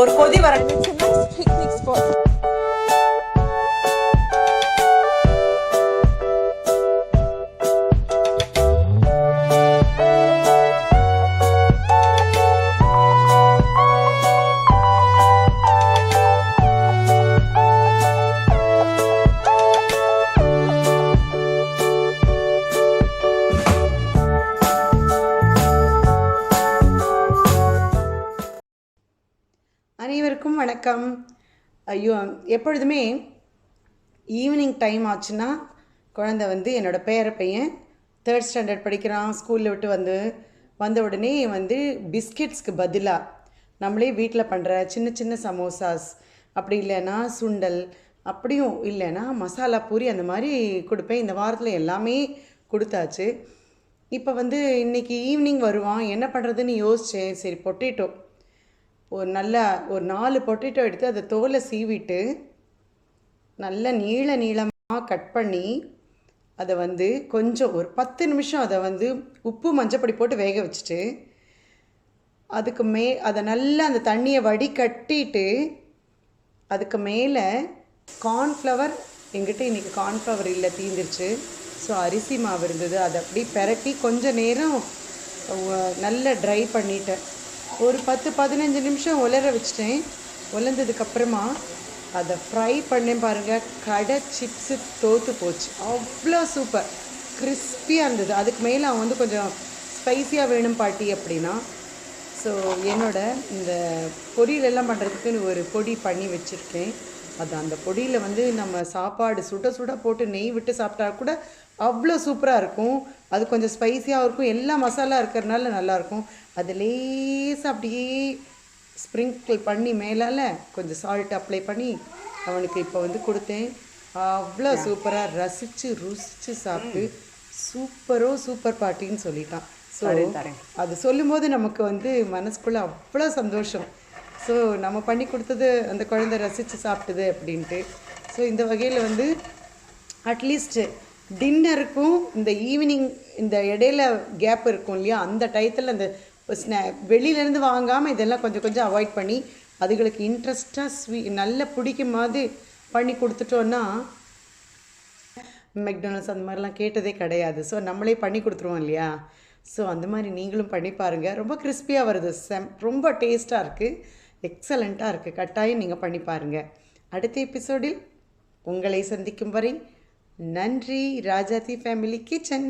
ஒரு கொதி வர பிக்னிக் ஸ்பாட். அனைவருக்கும் வணக்கம். ஐயோ, எப்பொழுதுமே ஈவினிங் டைம் ஆச்சுன்னா குழந்தை என்னோடய பேர பையன் 3rd ஸ்டாண்டர்ட் படிக்கிறான். ஸ்கூலில் விட்டு வந்த உடனே பிஸ்கெட்ஸ்க்கு பதிலாக நம்மளே வீட்டில் பண்ணுற சின்ன சின்ன சமோசாஸ், அப்படி இல்லைன்னா சுண்டல், அப்படியும் இல்லைன்னா மசாலா பூரி, அந்த மாதிரி கொடுப்பேன். இந்த வாரத்தில் எல்லாமே கொடுத்தாச்சு. இப்போ இன்றைக்கி ஈவினிங் வருவான், என்ன பண்ணுறதுன்னு யோசித்தேன். சரி, பொட்டேட்டோ ஒரு 4 பொட்டேட்டோ எடுத்து அதை தோலை சீவிட்டு நல்லா நீளமாக கட் பண்ணி அதை கொஞ்சம் ஒரு 10 நிமிஷம் அதை உப்பு மஞ்சப்பொடி போட்டு வேக வச்சுட்டு அதுக்கு அதை நல்லா அந்த தண்ணியை வடிகட்டிட்டு அதுக்கு மேலே கார்ன்ஃப்ளவர், எங்கிட்ட இன்றைக்கி கார்ன்ஃப்ளவர் இல்லை, தீந்துருச்சு. ஸோ அரிசி மாவு இருந்தது, அதை அப்படி பெரட்டி கொஞ்சம் நேரம் நல்லா ட்ரை பண்ணிட்டேன். ஒரு 10-15 நிமிஷம் உலர வச்சிட்டேன். உலர்ந்ததுக்கப்புறமா அதை ஃப்ரை பண்ணேன் பாருங்கள். கடை சிப்ஸு தோற்று போச்சு. அவ்வளோ சூப்பர் கிறிஸ்பியாக இருந்தது. அதுக்கு மேலே அவன் கொஞ்சம் ஸ்பைஸியாக வேணும் பாட்டி அப்படின்னா. ஸோ இந்த பொரியலெல்லாம் பண்ணுறதுக்குன்னு ஒரு பொடி பண்ணி வச்சுருக்கேன். அது அந்த பொடியில் நம்ம சாப்பாடு சுட போட்டு நெய் விட்டு சாப்பிட்டா கூட அவ்வளோ சூப்பராக இருக்கும். அது கொஞ்சம் ஸ்பைஸியாக இருக்கும், எல்லா மசாலா இருக்கிறதுனால நல்லாயிருக்கும். அது லேசாக அப்படியே ஸ்ப்ரிங்கிள் பண்ணி மேலால் கொஞ்சம் சால்ட் அப்ளை பண்ணி அவனுக்கு இப்போ கொடுத்தேன். அவ்வளோ சூப்பராக ருசித்து சாப்பிட்டு சூப்பர் பாட்டின்னு சொல்லிட்டான். ஸோ அது சொல்லும்போது நமக்கு மனசுக்குள்ளே அவ்வளோ சந்தோஷம். ஸோ நம்ம பண்ணி கொடுத்தது அந்த குழந்தை ரசித்து சாப்பிட்டுது அப்படின்ட்டு. ஸோ இந்த வகையில் அட்லீஸ்ட் டின்னருக்கும் இந்த ஈவினிங் இந்த இடையில கேப் இருக்கும் இல்லையா, அந்த டயத்தில் அந்த வெளியிலேருந்து வாங்காமல் இதெல்லாம் கொஞ்சம் அவாய்ட் பண்ணி அதுகளுக்கு இன்ட்ரெஸ்டாக நல்லா பிடிக்கும் மாதிரி பண்ணி கொடுத்துட்டோன்னா, மெக்டொனால்ட்ஸ் அந்த மாதிரிலாம் கேட்டதே கிடையாது. ஸோ நம்மளே பண்ணி கொடுத்துருவோம் இல்லையா. ஸோ அந்த மாதிரி நீங்களும் பண்ணி பாருங்கள். ரொம்ப கிறிஸ்பியாக வருது, ரொம்ப டேஸ்ட்டாக இருக்குது, எக்ஸலண்ட்டாக இருக்குது. கட்டாயம் நீங்கள் பண்ணி பாருங்கள். அடுத்த எபிசோடில் உங்களை சந்திக்கும் வரை நன்றி. Rajathi family kitchen.